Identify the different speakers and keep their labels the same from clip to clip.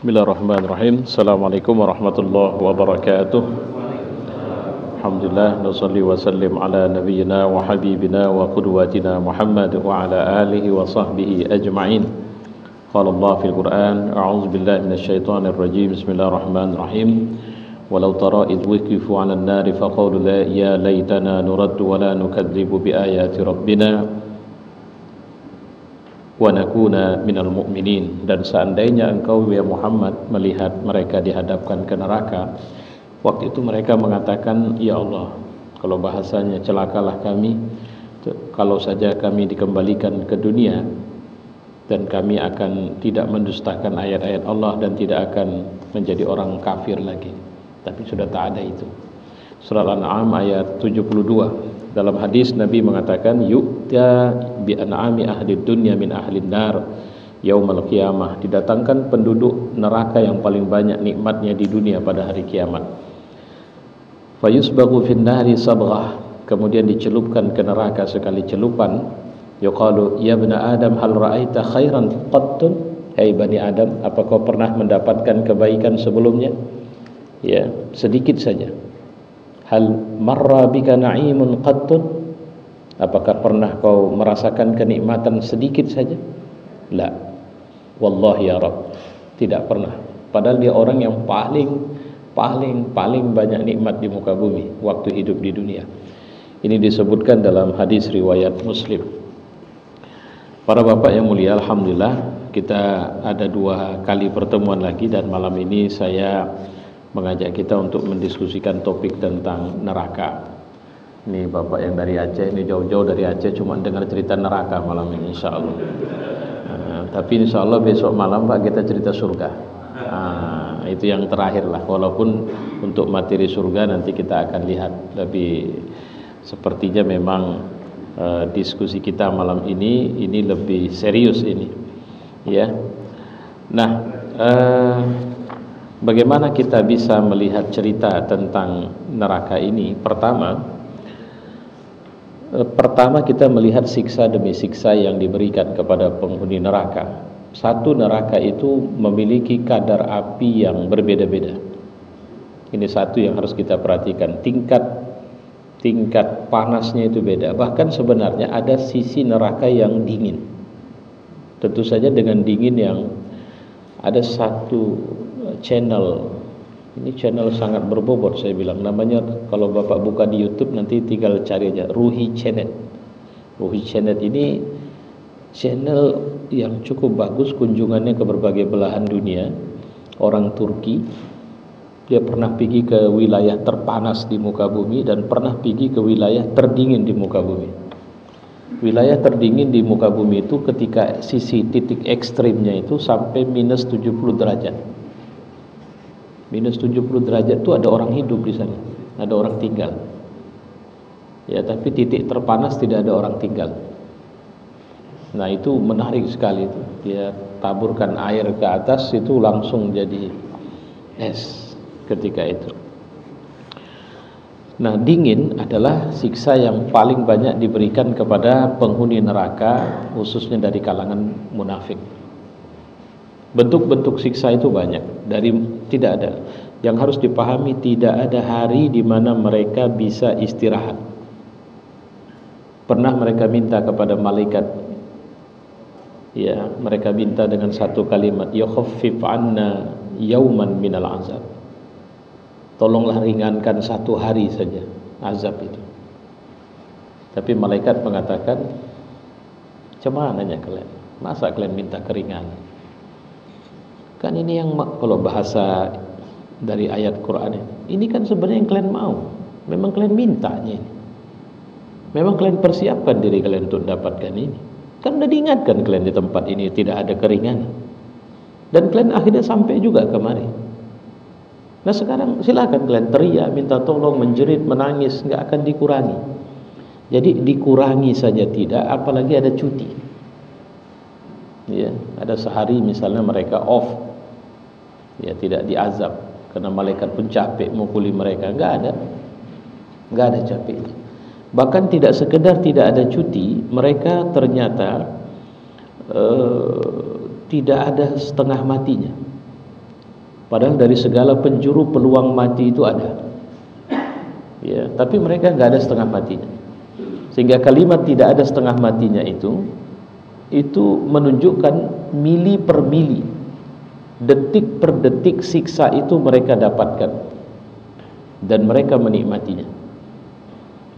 Speaker 1: Bismillahirrahmanirrahim. Assalamualaikum warahmatullahi wabarakatuh. Alhamdulillah, nusalli wa sallim ala nabiyyina wa habibina wa qudwatina Muhammad wa ala alihi wa sahbihi ajma'in. Qala Allah fil Qur'an, a'udzu billahi minasyaitonir rajim. Bismillahirrahmanirrahim. Walau tara idh wuqifu 'alan nari faqalu ya laitana nuraddu wa la nukadzibu bi ayati rabbina wa nakuna minal mu'minin. Dan seandainya engkau ya Muhammad melihat mereka dihadapkan ke neraka, waktu itu mereka mengatakan, ya Allah, kalau bahasanya celakalah kami kalau saja kami dikembalikan ke dunia dan kami akan tidak mendustakan ayat-ayat Allah dan tidak akan menjadi orang kafir lagi. Tapi sudah tak ada itu. Surah Al-An'am ayat 72. Dalam hadis Nabi mengatakan, yu'ta bi an'ami ahli dunya min ahli nar yaumal qiyamah, didatangkan penduduk neraka yang paling banyak nikmatnya di dunia pada hari kiamat. Fayusbaghu fin nari sabghah, kemudian dicelupkan ke neraka sekali celupan. Yuqalu ya ibna adam hal ra'aita khairan qattun, hai bani Adam, apa kau pernah mendapatkan kebaikan sebelumnya? Ya, sedikit saja. Hal marra bika na'imun qattun, apakah pernah kau merasakan kenikmatan sedikit saja? La, wallahi ya Rabb, tidak pernah. Padahal dia orang yang paling banyak nikmat di muka bumi waktu hidup di dunia. Ini disebutkan dalam hadis riwayat Muslim. Para bapak yang mulia, alhamdulillah kita ada 2 kali pertemuan lagi, dan malam ini saya mengajak kita untuk mendiskusikan topik tentang neraka. Ini bapak yang dari Aceh, ini jauh-jauh dari Aceh cuma dengar cerita neraka malam ini, insya Allah. Tapi insya Allah besok malam pak kita cerita surga. Itu yang terakhir lah. Walaupun untuk materi surga nanti kita akan lihat. Tapi sepertinya memang diskusi kita malam ini lebih serius ini. Ya. Nah. Bagaimana kita bisa melihat cerita tentang neraka ini? Pertama kita melihat siksa demi siksa yang diberikan kepada penghuni neraka. Satu neraka itu memiliki kadar api yang berbeda-beda. Ini satu yang harus kita perhatikan. Tingkat panasnya itu beda. Bahkan sebenarnya ada sisi neraka yang dingin. Tentu saja dengan dingin yang ada satu channel, ini channel sangat berbobot saya bilang, namanya kalau bapak buka di YouTube nanti tinggal cari aja Ruhi Channel. Ruhi Channel ini channel yang cukup bagus, kunjungannya ke berbagai belahan dunia. Orang Turki, dia pernah pergi ke wilayah terpanas di muka bumi dan pernah pergi ke wilayah terdingin di muka bumi. Wilayah terdingin di muka bumi itu ketika sisi titik ekstrimnya itu sampai minus 70 derajat. Minus 70 derajat itu ada orang hidup di sana, ada orang tinggal. Ya, tapi titik terpanas tidak ada orang tinggal. Nah, itu menarik sekali itu. Dia taburkan air ke atas itu langsung jadi es ketika itu. Nah, dingin adalah siksa yang paling banyak diberikan kepada penghuni neraka, khususnya dari kalangan munafik. Bentuk-bentuk siksa itu banyak. Tidak ada. Yang harus dipahami, tidak ada hari di mana mereka bisa istirahat. Pernah mereka minta kepada malaikat, ya, mereka minta dengan satu kalimat, ya khaffif anna yauman minal azab. Tolonglah ringankan satu hari saja azab itu. Tapi malaikat mengatakan, cumananya kalian, masa kalian minta keringanan? Kan ini yang kalau bahasa dari ayat Quran ini kan sebenarnya yang kalian mau. Memang kalian mintanya ini. Memang kalian persiapkan diri kalian untuk mendapatkan ini. Kan sudah diingatkan kalian di tempat ini tidak ada keringanan. Dan kalian akhirnya sampai juga kemari. Nah sekarang silakan kalian teriak, minta tolong, menjerit, menangis, nggak akan dikurangi. Jadi dikurangi saja tidak, apalagi ada cuti. Ya, ada sehari misalnya mereka off. Ya, tidak diazab karena malaikat pun capek mukuli mereka, enggak ada capek. Bahkan tidak sekedar tidak ada cuti, mereka ternyata tidak ada setengah matinya. Padahal dari segala penjuru peluang mati itu ada. Ya, tapi mereka nggak ada setengah matinya. Sehingga kalimat tidak ada setengah matinya itu menunjukkan mili per mili, detik per detik siksa itu mereka dapatkan dan mereka menikmatinya.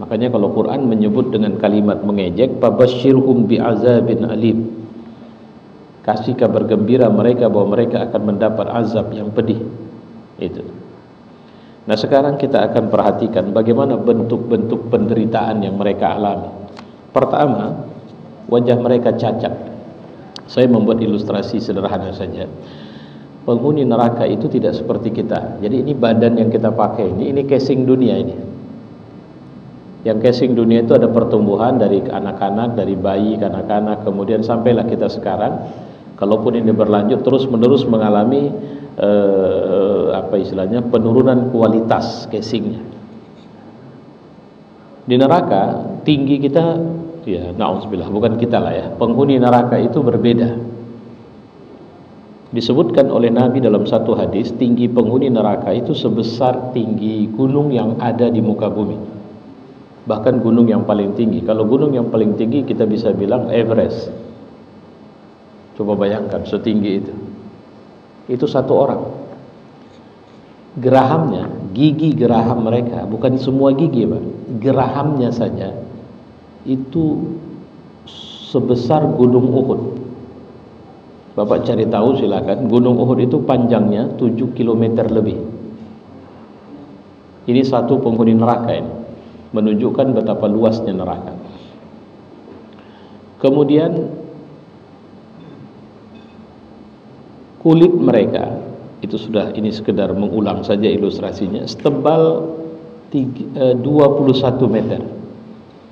Speaker 1: Makanya kalau Quran menyebut dengan kalimat mengejek, fabasyirhum bi'azabin alim, kasih kabar gembira mereka bahwa mereka akan mendapat azab yang pedih. Itu. Nah, sekarang kita akan perhatikan bagaimana bentuk-bentuk penderitaan yang mereka alami. Pertama, wajah mereka cacat. Saya membuat ilustrasi sederhana saja. Penghuni neraka itu tidak seperti kita. Jadi ini badan yang kita pakai ini casing dunia ini. Yang casing dunia itu ada pertumbuhan dari anak-anak, dari bayi, kanak-kanak, kemudian sampailah kita sekarang. Kalaupun ini berlanjut terus-menerus mengalami penurunan kualitas casingnya. Di neraka tinggi kita, ya na'udzubillah, bukan kita lah ya, penghuni neraka itu berbeda. Disebutkan oleh Nabi dalam satu hadis, tinggi penghuni neraka itu sebesar tinggi gunung yang ada di muka bumi. Bahkan gunung yang paling tinggi. Kalau gunung yang paling tinggi kita bisa bilang Everest. Coba bayangkan setinggi itu. Itu satu orang. Gerahamnya, gigi geraham mereka, bukan semua gigi, Pak. Gerahamnya saja itu sebesar gunung Uhud. Bapak cari tahu silakan. Gunung Uhud itu panjangnya 7 km lebih. Ini satu penghuni neraka ini, menunjukkan betapa luasnya neraka. Kemudian kulit mereka itu sudah, ini sekedar mengulang saja ilustrasinya, setebal 21 meter,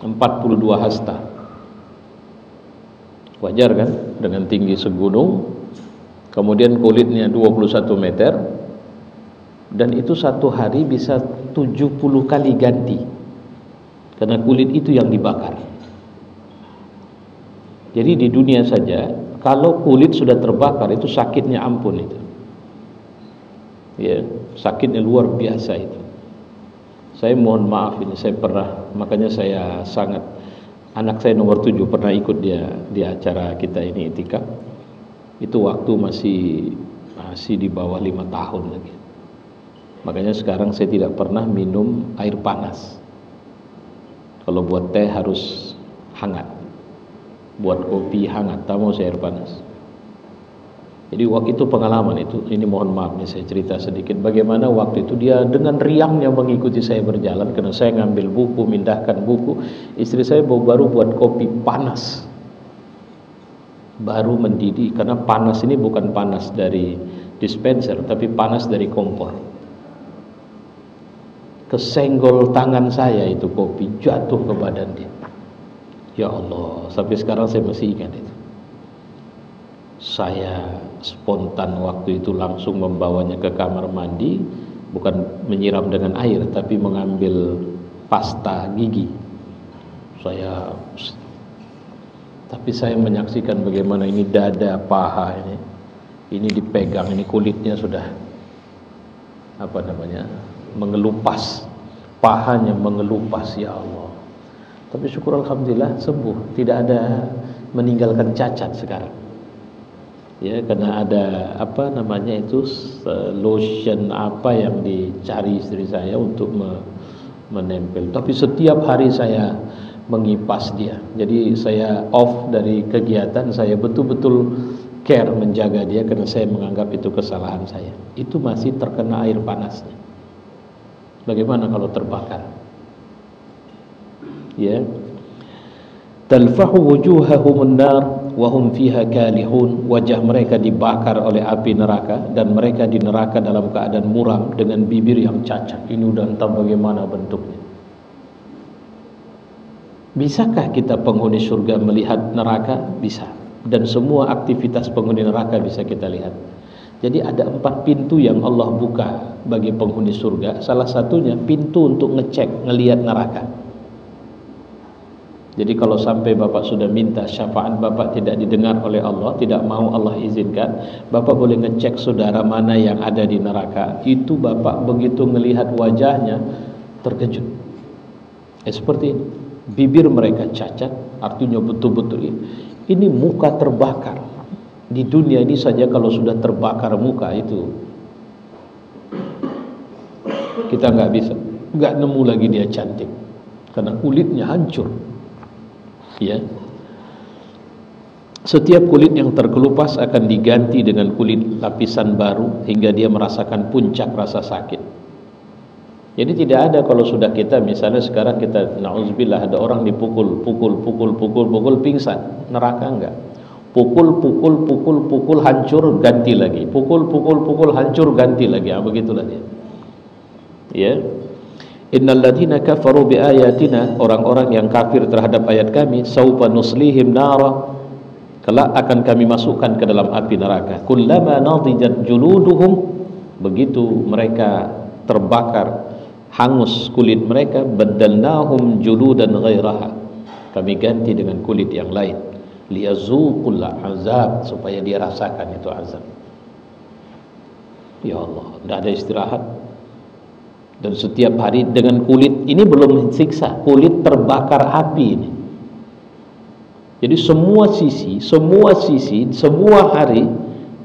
Speaker 1: 42 hasta. Wajar kan dengan tinggi segunung, kemudian kulitnya 21 meter, dan itu satu hari bisa 70 kali ganti karena kulit itu yang dibakar. Jadi di dunia saja kalau kulit sudah terbakar itu sakitnya ampun itu. Ya, sakitnya luar biasa itu. Saya mohon maaf ini, saya pernah, makanya saya sangat, anak saya nomor 7 pernah ikut dia di acara kita ini itikaf. Itu waktu masih di bawah 5 tahun lagi. Makanya sekarang saya tidak pernah minum air panas. Kalau buat teh harus hangat, buat kopi hangat, tak mau saya air panas. Jadi waktu itu pengalaman itu, ini mohon maaf nih saya cerita sedikit bagaimana waktu itu dia dengan riangnya mengikuti saya berjalan karena saya ngambil buku, mindahkan buku. Istri saya baru buat kopi panas, baru mendidih, karena panas ini bukan panas dari dispenser tapi panas dari kompor. Kesenggol tangan saya itu kopi, jatuh ke badan dia. Ya Allah, sampai sekarang saya masih ingat itu. Saya spontan waktu itu langsung membawanya ke kamar mandi, bukan menyiram dengan air tapi mengambil pasta gigi. Tapi saya menyaksikan bagaimana ini dada, paha ini dipegang, ini kulitnya sudah mengelupas, pahanya mengelupas. Ya Allah. Tapi syukur alhamdulillah sembuh, tidak ada meninggalkan cacat sekarang. Ya, karena ada lotion yang dicari istri saya untuk menempel. Tapi setiap hari saya mengipas dia. Jadi saya off dari kegiatan, saya betul-betul care menjaga dia karena saya menganggap itu kesalahan saya. Itu masih terkena air panasnya. Bagaimana kalau terbakar? Ya. Talfahu wujuhahumun nar wa hum fiha kalihun. Wajah mereka dibakar oleh api neraka dan mereka di neraka dalam keadaan muram dengan bibir yang cacat. Ini udah entah bagaimana bentuknya. Bisakah kita penghuni surga melihat neraka? Bisa. Dan semua aktivitas penghuni neraka bisa kita lihat. Jadi ada 4 pintu yang Allah buka bagi penghuni surga. Salah satunya pintu untuk ngecek, ngelihat neraka. Jadi kalau sampai Bapak sudah minta syafaat Bapak tidak didengar oleh Allah, tidak mau Allah izinkan, Bapak boleh ngecek saudara mana yang ada di neraka. Itu Bapak begitu melihat wajahnya terkejut. Seperti ini. Bibir mereka cacat, artinya betul-betul ini muka terbakar. Di dunia ini saja kalau sudah terbakar muka itu kita nggak nemu lagi dia cantik, karena kulitnya hancur. Ya, setiap kulit yang terkelupas akan diganti dengan kulit lapisan baru hingga dia merasakan puncak rasa sakit. Jadi tidak ada kalau sudah kita misalnya sekarang kita na'udzubillah ada orang dipukul, pukul pingsan, neraka enggak? Pukul hancur ganti lagi, pukul hancur ganti lagi, begitulah dia. Ya. Innal ladzina kafaru biayatina, orang-orang yang kafir terhadap ayat kami, saufa nuslihim nara, kelak akan kami masukkan ke dalam api neraka. Kullama nadijat juluduhum, begitu mereka terbakar hangus kulit mereka, badalnahum juludan ghairaha, kami ganti dengan kulit yang lain, liyazuqul azab, supaya dia rasakan itu azab. Ya Allah, tidak ada istirahat. Dan setiap hari dengan kulit ini belum siksa, kulit terbakar api ini. Jadi semua sisi, semua hari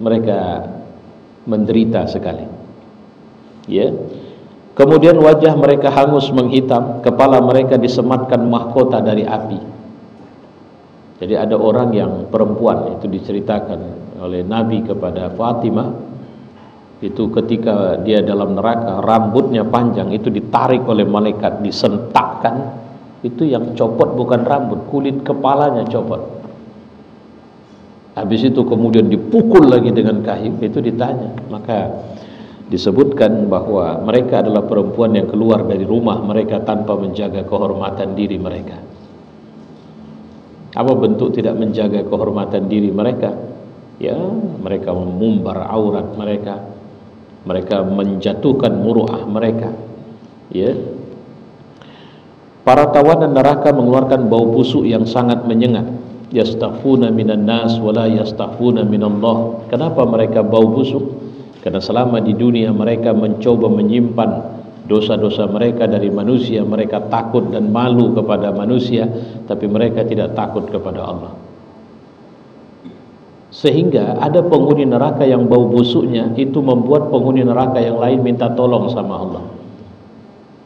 Speaker 1: mereka menderita sekali. Ya. Kemudian wajah mereka hangus menghitam, kepala mereka disematkan mahkota dari api. Jadi ada orang yang perempuan, itu diceritakan oleh Nabi kepada Fatimah. Itu ketika dia dalam neraka, rambutnya panjang, itu ditarik oleh malaikat, disentakkan. Itu yang copot bukan rambut, kulit kepalanya copot. Habis itu kemudian dipukul lagi dengan kayu. Itu ditanya, maka disebutkan bahwa mereka adalah perempuan yang keluar dari rumah mereka tanpa menjaga kehormatan diri mereka. Apa bentuk tidak menjaga kehormatan diri mereka? Ya, mereka mengumbar aurat mereka, mereka menjatuhkan muruah mereka. Ya. Para tawanan neraka mengeluarkan bau busuk yang sangat menyengat. Yastaghfuna minan nas wala yastaghfuna minallah. Kenapa mereka bau busuk? Karena selama di dunia mereka mencoba menyimpan dosa-dosa mereka dari manusia. Mereka takut dan malu kepada manusia, tapi mereka tidak takut kepada Allah. Sehingga ada penghuni neraka yang bau busuknya itu membuat penghuni neraka yang lain minta tolong sama Allah.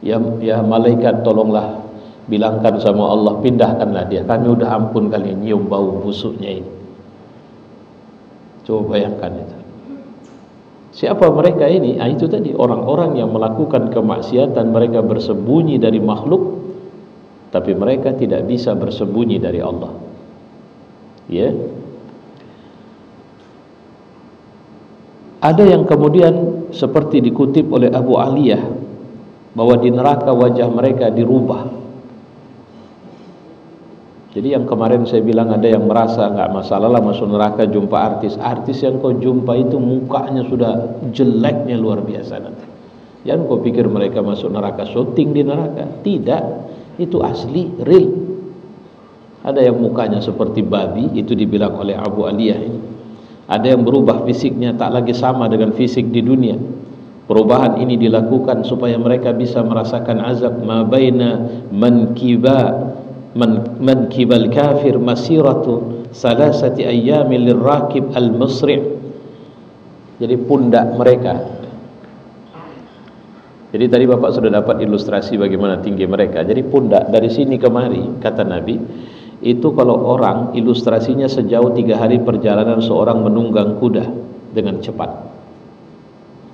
Speaker 1: Ya malaikat, tolonglah, bilangkan sama Allah, pindahkanlah dia, kami udah ampun kali nyium bau busuknya ini. Coba bayangkan itu. Siapa mereka ini? Itu tadi orang-orang yang melakukan kemaksiatan, mereka bersembunyi dari makhluk, tapi mereka tidak bisa bersembunyi dari Allah. Ya. Ada yang kemudian seperti dikutip oleh Abu Aliyah, bahwa di neraka wajah mereka dirubah. Jadi yang kemarin saya bilang ada yang merasa nggak masalah lah masuk neraka jumpa artis. Artis yang kau jumpa itu mukanya sudah jeleknya luar biasa nanti. Jangan kau pikir mereka masuk neraka syuting di neraka. Tidak, itu asli, real. Ada yang mukanya seperti babi, itu dibilang oleh Abu Aliyah ini. Ada yang berubah fisiknya tak lagi sama dengan fisik di dunia. Perubahan ini dilakukan supaya mereka bisa merasakan azab. Ma baina mankibal kafir masiratu salasati ayyamin lirrakib al-musri'. Jadi pundak mereka. Jadi tadi Bapak sudah dapat ilustrasi bagaimana tinggi mereka. Jadi pundak dari sini kemari, kata Nabi, itu kalau orang ilustrasinya sejauh 3 hari perjalanan seorang menunggang kuda dengan cepat.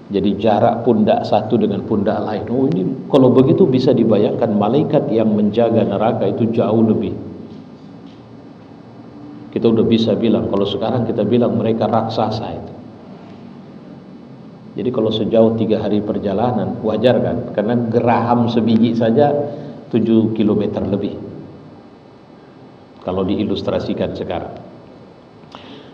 Speaker 1: Jadi jarak pundak satu dengan pundak lain. Oh ini kalau begitu bisa dibayangkan malaikat yang menjaga neraka itu jauh lebih. Kita udah bisa bilang, kalau sekarang kita bilang mereka raksasa itu. Jadi kalau sejauh 3 hari perjalanan wajar kan? Karena geraham sebiji saja 7 km lebih. Kalau diilustrasikan sekarang.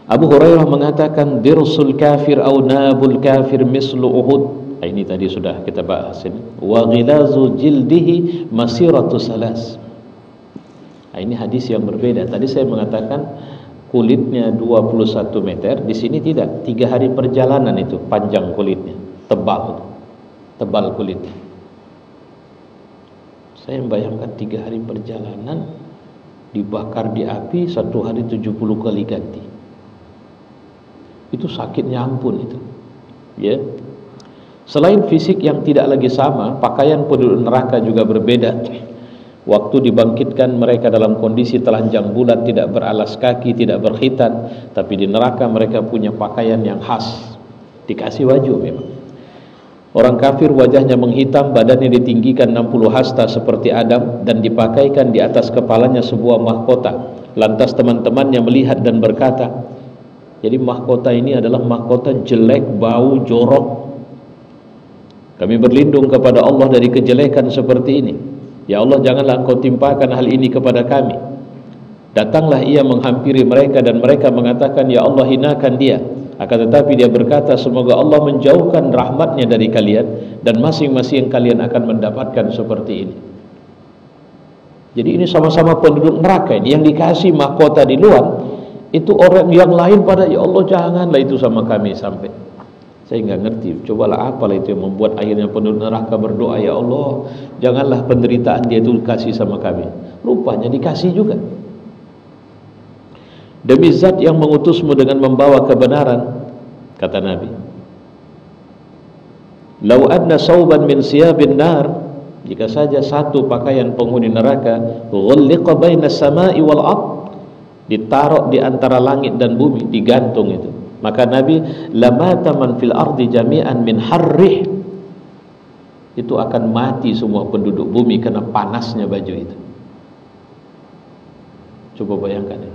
Speaker 1: Abu Hurairah mengatakan dirsul kafir au nabul kafir mislu Uhud. Ini tadi sudah kita bahas ini. Wa ghilazu jildihi masiratu salas. Nah, ini hadis yang berbeda. Tadi saya mengatakan kulitnya 21 meter, di sini tidak. 3 hari perjalanan itu panjang kulitnya, tebal kulitnya. Saya membayangkan 3 hari perjalanan dibakar di api, 1 hari 70 kali ganti. Itu sakitnya ampun itu. Ya. Selain fisik yang tidak lagi sama, pakaian penduduk neraka juga berbeda. Waktu dibangkitkan mereka dalam kondisi telanjang bulat, tidak beralas kaki, tidak berkhitan, tapi di neraka mereka punya pakaian yang khas, dikasih baju memang. Orang kafir wajahnya menghitam, badannya ditinggikan 60 hasta seperti Adam, dan dipakaikan di atas kepalanya sebuah mahkota. Lantas teman-temannya melihat dan berkata, jadi mahkota ini adalah mahkota jelek, bau, jorok. Kami berlindung kepada Allah dari kejelekan seperti ini. Ya Allah, janganlah Engkau timpakan hal ini kepada kami. Datanglah ia menghampiri mereka, dan mereka mengatakan, ya Allah, hinakan dia. Akan tetapi dia berkata, semoga Allah menjauhkan rahmatnya dari kalian, dan masing-masing kalian akan mendapatkan seperti ini. Jadi ini sama-sama penduduk neraka ini, yang dikasih mahkota di luar, itu orang yang lain pada, ya Allah janganlah itu sama kami sampai. Saya nggak ngerti, cobalah apalah itu yang membuat akhirnya penduduk neraka berdoa, ya Allah janganlah penderitaan dia itu kasih sama kami. Rupanya dikasih juga. Demi zat yang mengutusmu dengan membawa kebenaran, kata Nabi, lau anna sauban min siyabin nar, jika saja satu pakaian penghuni neraka, ghulliqa baina samai wal ard, ditaruh di antara langit dan bumi, digantung itu, maka Nabi, lamata man fil ardi jami'an min harrih, itu akan mati semua penduduk bumi karena panasnya baju itu. Coba bayangkan ya.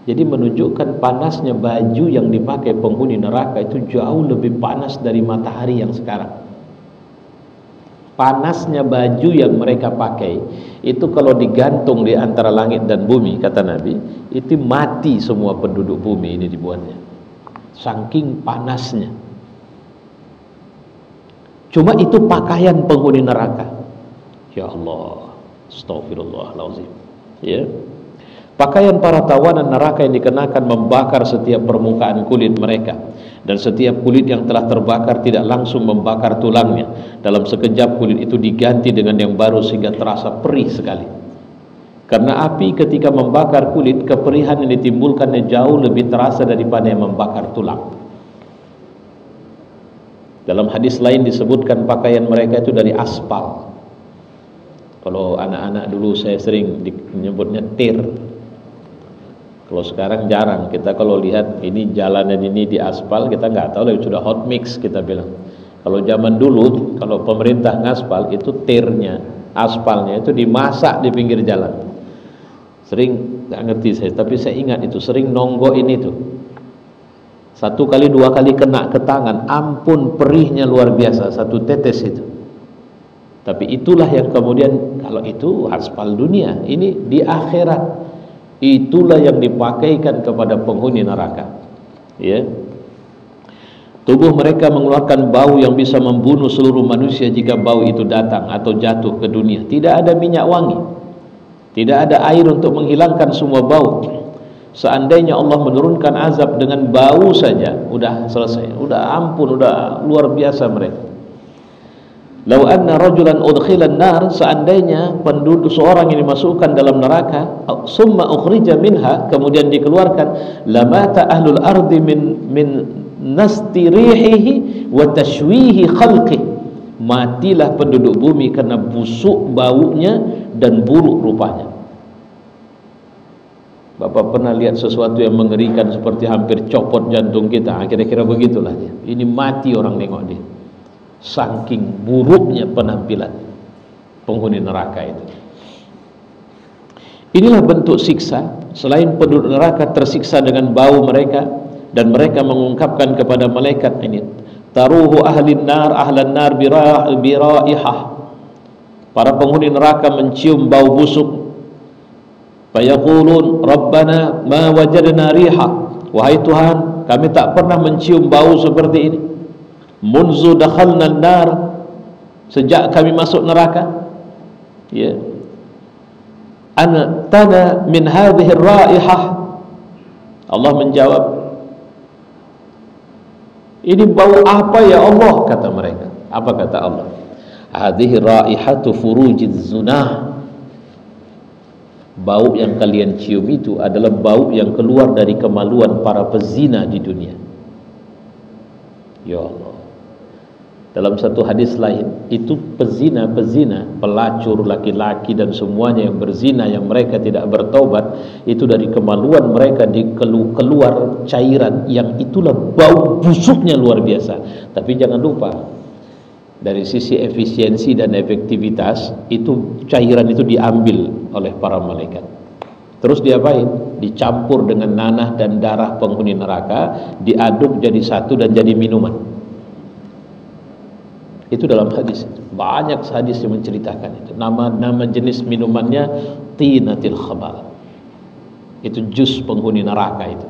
Speaker 1: Jadi menunjukkan panasnya baju yang dipakai penghuni neraka itu jauh lebih panas dari matahari yang sekarang. Panasnya baju yang mereka pakai itu kalau digantung di antara langit dan bumi, kata Nabi, itu mati semua penduduk bumi ini dibuatnya. Saking panasnya. Cuma itu pakaian penghuni neraka. Ya Allah, astagfirullahaladzim. Ya. Pakaian para tawanan neraka yang dikenakan membakar setiap permukaan kulit mereka, dan setiap kulit yang telah terbakar tidak langsung membakar tulangnya. Dalam sekejap kulit itu diganti dengan yang baru sehingga terasa perih sekali. Karena api ketika membakar kulit, keperihan yang ditimbulkannya jauh lebih terasa daripada yang membakar tulang. Dalam hadis lain disebutkan pakaian mereka itu dari aspal. Kalau anak-anak dulu saya sering menyebutnya tir. Kalau sekarang jarang, kita kalau lihat ini jalanan ini di aspal, kita nggak tahu lagi sudah hot mix kita bilang. Kalau zaman dulu, kalau pemerintah ngaspal itu tirnya, aspalnya itu dimasak di pinggir jalan. Sering, nggak ngerti saya, tapi saya ingat itu sering nonggo ini tuh. 1 kali 2 kali kena ke tangan, ampun perihnya luar biasa, 1 tetes itu. Tapi itulah yang kemudian, kalau itu aspal dunia, ini di akhirat. Itulah yang dipakaikan kepada penghuni neraka. Ya. Tubuh mereka mengeluarkan bau yang bisa membunuh seluruh manusia jika bau itu datang atau jatuh ke dunia. Tidak ada minyak wangi, tidak ada air untuk menghilangkan semua bau. Seandainya Allah menurunkan azab dengan bau saja, udah selesai, udah ampun, udah luar biasa mereka. Lau anna rajulan udkhilan nar, seandainya penduduk seorang yang dimasukkan dalam neraka, summa ukhrija minha, kemudian dikeluarkan, lamata ahlul ardi min nasti rihihi wa tashwihi khalqi, matilah penduduk bumi karena busuk baunya dan buruk rupanya. Bapak pernah lihat sesuatu yang mengerikan seperti hampir copot jantung kita? Kira-kira begitulah dia. Ini mati orang nengok dia. Saking buruknya penampilan penghuni neraka itu. Inilah bentuk siksa. Selain penduduk neraka tersiksa dengan bau mereka, dan mereka mengungkapkan kepada malaikat ini, taruhu ahlan nar biraihah. Para penghuni neraka mencium bau busuk. Fayaqulun rabbana ma wajadna riha, wahai Tuhan, kami tak pernah mencium bau seperti ini. Munzu dakhalna an-nar, sejak kami masuk neraka. Ya. Antana min hadhihi raihah. Allah menjawab, ini bau apa ya Allah? Kata mereka. Apa kata Allah? Hadhihi raihatu furujiz zunah. Bau yang kalian cium itu adalah bau yang keluar dari kemaluan para pezina di dunia. Ya Allah. Dalam satu hadis lain, itu pezina, pelacur laki-laki dan semuanya yang berzina, yang mereka tidak bertaubat, itu dari kemaluan mereka keluar cairan yang itulah bau busuknya luar biasa. Tapi jangan lupa, dari sisi efisiensi dan efektivitas, itu cairan itu diambil oleh para malaikat. Terus diapain? Dicampur dengan nanah dan darah penghuni neraka, diaduk jadi satu dan jadi minuman. Itu dalam hadis. Banyak hadis yang menceritakan itu. Nama jenis minumannya tinatil khabal. Itu jus penghuni neraka itu.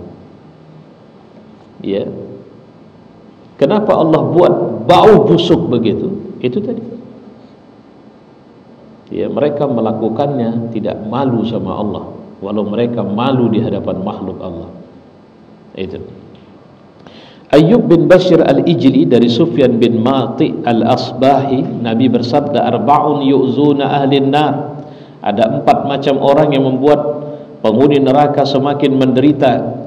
Speaker 1: Ya. Kenapa Allah buat bau busuk begitu? Itu tadi. Ya, mereka melakukannya tidak malu sama Allah, walau mereka malu di hadapan makhluk Allah. Itu. Ayyub bin Bashir al-Ijli dari Sufyan bin Mati al-Asbahi, Nabi bersabda, arba'un yu'zuna ahlin nar. Ada 4 macam orang yang membuat penghuni neraka semakin menderita.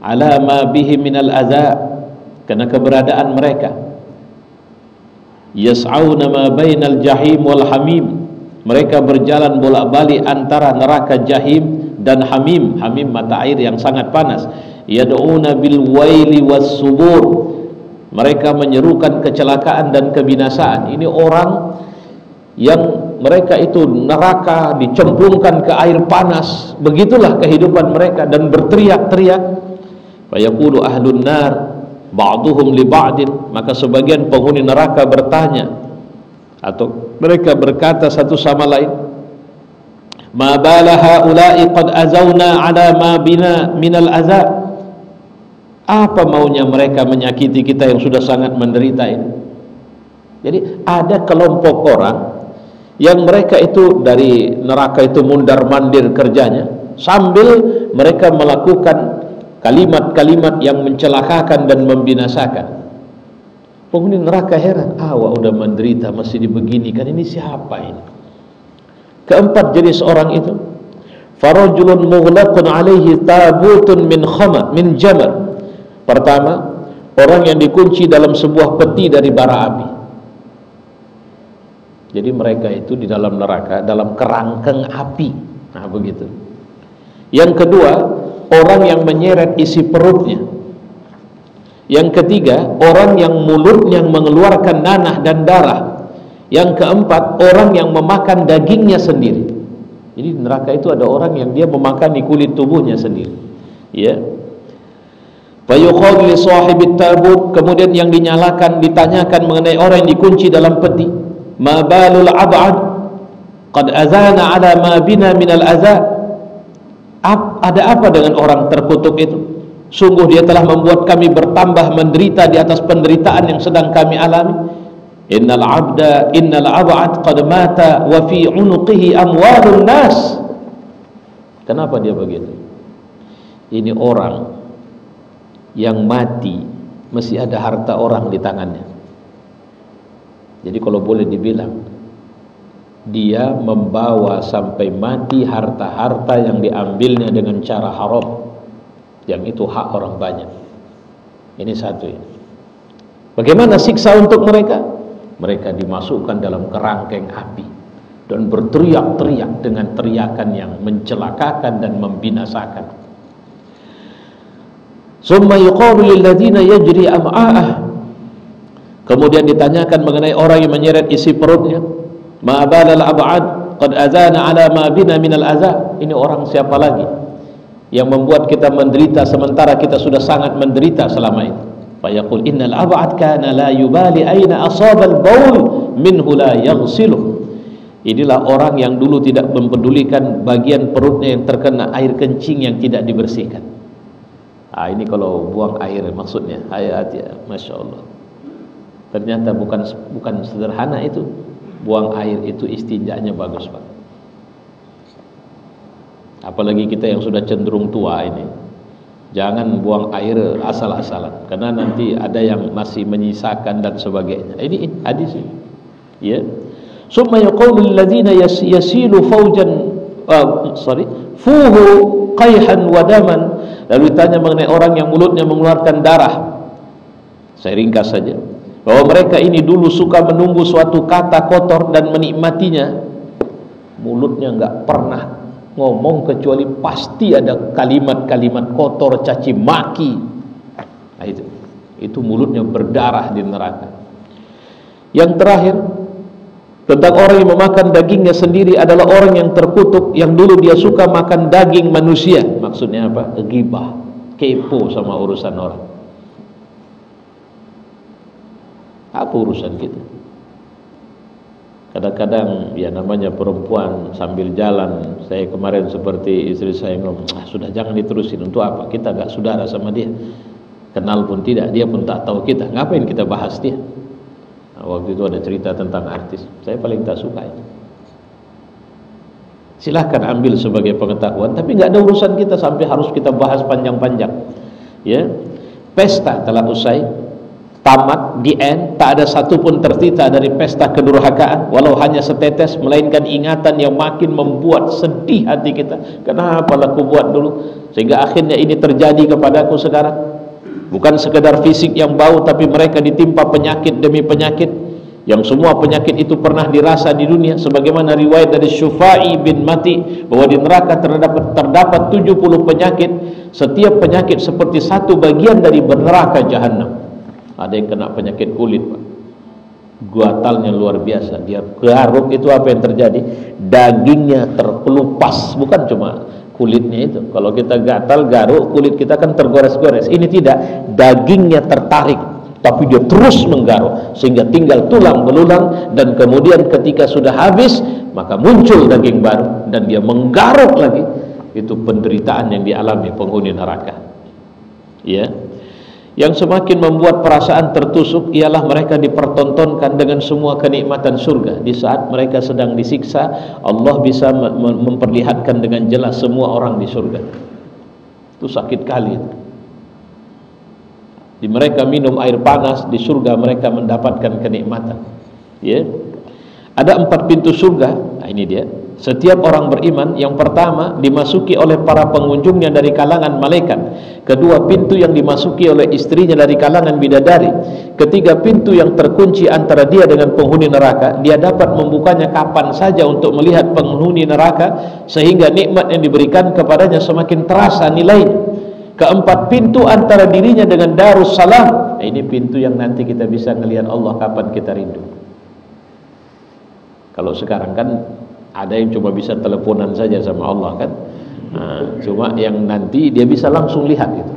Speaker 1: Ala ma bihi minal adza, karena keberadaan mereka. Yas'auna ma bainal jahim wal hamim. Mereka berjalan bolak-balik antara neraka jahim dan hamim. Hamim mata air yang sangat panas. Yad'una bil waili was subur. Mereka menyerukan kecelakaan dan kebinasaan. Ini orang yang mereka itu neraka, dicemplungkan ke air panas. Begitulah kehidupan mereka dan berteriak-teriak. Fa yaqulu ahlun nar ba'duhum li ba'din, maka sebagian penghuni neraka bertanya atau mereka berkata satu sama lain, ma bala haula'i qad azawna ala ma bina minal azab. Apa maunya mereka menyakiti kita yang sudah sangat menderita ini? Jadi ada kelompok orang yang mereka itu dari neraka itu mundar-mandir kerjanya, sambil mereka melakukan kalimat-kalimat yang mencelakakan dan membinasakan. Penghuni neraka heran, awak udah menderita masih dibeginikan, ini siapa ini? Keempat jenis orang itu, farajulun mughlaqun alaihi tabutun min khamar min jamar. Pertama, orang yang dikunci dalam sebuah peti dari bara api. Jadi mereka itu di dalam neraka, dalam kerangkeng api. Nah begitu. Yang kedua, orang yang menyeret isi perutnya. Yang ketiga, orang yang mulutnya mengeluarkan nanah dan darah. Yang keempat, orang yang memakan dagingnya sendiri. Jadi di neraka itu ada orang yang dia memakan di kulit tubuhnya sendiri. Ya. Fayuqad li sahibit tabut, kemudian yang dinyalakan ditanyakan mengenai orang yang dikunci dalam peti. Ma balul ab'ad qad azana ala ma bina minal azab. Ada apa dengan orang terkutuk itu? Sungguh dia telah membuat kami bertambah menderita di atas penderitaan yang sedang kami alami. Innal ab'ad qad mata wa fi unuqihi amwalun nas. Kenapa dia begitu? Ini orang yang mati masih ada harta orang di tangannya. Jadi kalau boleh dibilang, dia membawa sampai mati harta-harta yang diambilnya dengan cara haram, yang itu hak orang banyak. Ini satu ini. Bagaimana siksa untuk mereka? Mereka dimasukkan dalam kerangkeng api dan berteriak-teriak dengan teriakan yang mencelakakan dan membinasakan. Summa yuqalu lil ladzina yajri am'a'ah. Kemudian ditanyakan mengenai orang yang menyeret isi perutnya. Ma balal ab'ad qad azana ala ma bina minal azab. Ini orang siapa lagi yang membuat kita menderita sementara kita sudah sangat menderita selama ini? Fa yaqul innal ab'ad kana la yubali aina asaba al-baul minhu la yaghsilu. Inilah orang yang dulu tidak mempedulikan bagian perutnya yang terkena air kencing yang tidak dibersihkan. Ini kalau buang air maksudnya, hati-hati ya, Masya Allah. Ternyata bukan sederhana itu. Buang air itu istinjanya bagus Pak. Apalagi kita yang sudah cenderung tua ini, jangan buang air asal-asalan, karena nanti ada yang masih menyisakan dan sebagainya. Ini hadis ini. Ya. Summa yaqulu alladziina yasilu faujan fuhu qayhan wa daman. Lalu ditanya mengenai orang yang mulutnya mengeluarkan darah. Saya ringkas saja, bahwa mereka ini dulu suka menunggu suatu kata kotor dan menikmatinya. Mulutnya enggak pernah ngomong kecuali pasti ada kalimat-kalimat kotor, caci maki. Nah, itu mulutnya berdarah di neraka. Yang terakhir, tentang orang yang memakan dagingnya sendiri adalah orang yang terkutuk, yang dulu dia suka makan daging manusia. Maksudnya apa? Ghibah, kepo sama urusan orang. Apa urusan kita? Kadang-kadang ya namanya perempuan sambil jalan. Saya kemarin seperti istri saya ngomong, sudah jangan diterusin. Untuk apa? Kita gak saudara sama dia, kenal pun tidak, dia pun tak tahu kita. Ngapain kita bahas dia? Nah, waktu itu ada cerita tentang artis, saya paling tak suka itu. Silahkan ambil sebagai pengetahuan, tapi gak ada urusan kita sampai harus kita bahas panjang-panjang. Ya, pesta telah usai, tamat, di end, tak ada satupun tersisa dari pesta kedurhakaan, walau hanya setetes, melainkan ingatan yang makin membuat sedih hati kita. Kenapa aku buat dulu sehingga akhirnya ini terjadi kepadaku sekarang? Bukan sekedar fisik yang bau, tapi mereka ditimpa penyakit demi penyakit, yang semua penyakit itu pernah dirasa di dunia. Sebagaimana riwayat dari Syufa'i bin Mati, bahwa di neraka terdapat 70 penyakit, setiap penyakit seperti satu bagian dari neraka jahanam. Ada yang kena penyakit kulit, Pak, gatalnya luar biasa. Dia garuk, itu apa yang terjadi? Dagingnya terkelupas, bukan cuma kulitnya itu. Kalau kita gatal, garuk, kulit kita kan tergores-gores. Ini tidak, dagingnya tertarik, tapi dia terus menggaruk sehingga tinggal tulang belulang, dan kemudian ketika sudah habis, maka muncul daging baru dan dia menggaruk lagi. Itu penderitaan yang dialami penghuni neraka. Ya. Yang semakin membuat perasaan tertusuk ialah mereka dipertontonkan dengan semua kenikmatan surga. Di saat mereka sedang disiksa, Allah bisa memperlihatkan dengan jelas semua orang di surga. Itu sakit kali. Di mereka minum air panas, di surga mereka mendapatkan kenikmatan. Ya. Ada 4 pintu surga. Nah, ini dia. Setiap orang beriman, yang pertama dimasuki oleh para pengunjungnya dari kalangan malaikat, kedua pintu yang dimasuki oleh istrinya dari kalangan bidadari, ketiga pintu yang terkunci antara dia dengan penghuni neraka. Dia dapat membukanya kapan saja untuk melihat penghuni neraka, sehingga nikmat yang diberikan kepadanya semakin terasa nilainya. Keempat, pintu antara dirinya dengan Darussalam. Nah, ini pintu yang nanti kita bisa melihat Allah kapan kita rindu. Kalau sekarang kan ada yang cuma bisa teleponan saja sama Allah kan. Nah, cuma yang nanti dia bisa langsung lihat itu.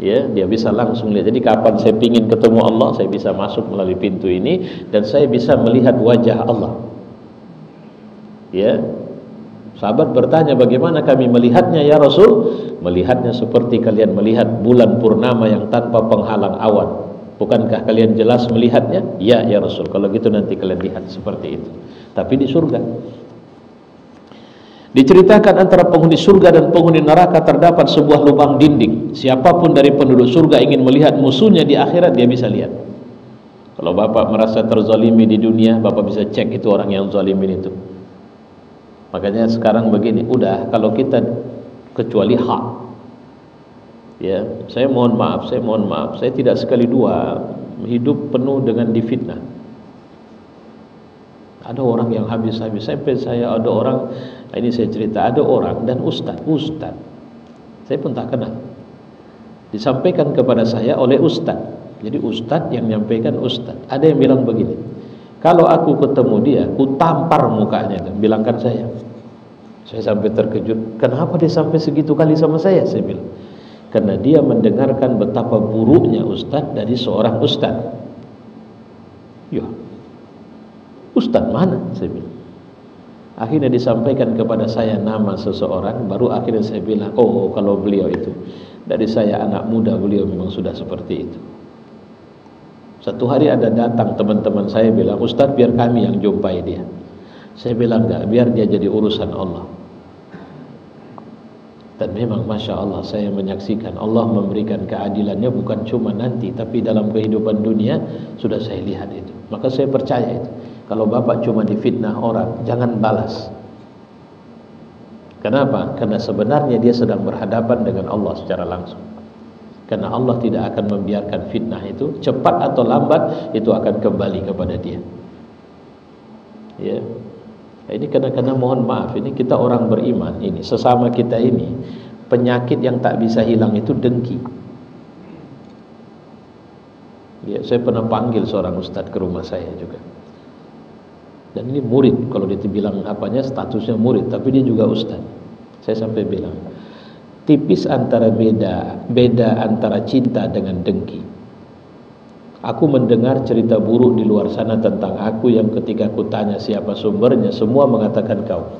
Speaker 1: Ya, dia bisa langsung lihat. Jadi kapan saya ingin ketemu Allah, saya bisa masuk melalui pintu ini dan saya bisa melihat wajah Allah. Ya. Sahabat bertanya, bagaimana kami melihatnya ya Rasul? Melihatnya seperti kalian melihat bulan purnama yang tanpa penghalang awan. Bukankah kalian jelas melihatnya? Ya, ya Rasul. Kalau gitu nanti kalian lihat seperti itu. Tapi di surga. Diceritakan antara penghuni surga dan penghuni neraka terdapat sebuah lubang dinding. Siapapun dari penduduk surga ingin melihat musuhnya di akhirat, dia bisa lihat. Kalau Bapak merasa terzalimi di dunia, Bapak bisa cek itu orang yang zalimin itu. Makanya sekarang begini, udah kalau kita kecuali hak. Ya, saya mohon maaf, saya tidak sekali dua hidup penuh dengan difitnah. Ada orang yang habis-habis, sampai saya ada orang, ini saya cerita, ada orang dan ustaz, saya pun tak kenal, disampaikan kepada saya oleh ustaz. Jadi ustaz yang menyampaikan ustaz. Ada yang bilang begini, kalau aku ketemu dia, ku tampar mukanya, bilangkan saya. Saya sampai terkejut, kenapa dia sampai segitu kali sama saya? Saya bilang, karena dia mendengarkan betapa buruknya ustaz dari seorang ustaz. Ya, ustaz mana? Saya bilang. Akhirnya disampaikan kepada saya nama seseorang, baru akhirnya saya bilang, oh kalau beliau itu dari saya anak muda, beliau memang sudah seperti itu. Satu hari ada datang teman-teman saya bilang, ustaz biar kami yang jumpai dia. Saya bilang enggak, biar dia jadi urusan Allah. Dan memang Masya Allah saya menyaksikan Allah memberikan keadilannya bukan cuma nanti, tapi dalam kehidupan dunia sudah saya lihat itu. Maka saya percaya itu. Kalau bapak cuma difitnah orang, jangan balas. Kenapa? Karena sebenarnya dia sedang berhadapan dengan Allah secara langsung. Karena Allah tidak akan membiarkan fitnah itu, cepat atau lambat itu akan kembali kepada dia. Ya. Ini kadang-kadang mohon maaf, ini kita orang beriman, ini sesama kita ini, penyakit yang tak bisa hilang itu dengki. Ya, saya pernah panggil seorang ustadz ke rumah saya juga. Dan ini murid, kalau dia bilang apanya statusnya murid, tapi dia juga ustadz. Saya sampai bilang, tipis antara beda antara cinta dengan dengki. Aku mendengar cerita buruk di luar sana tentang aku yang ketika aku tanya siapa sumbernya, semua mengatakan kau.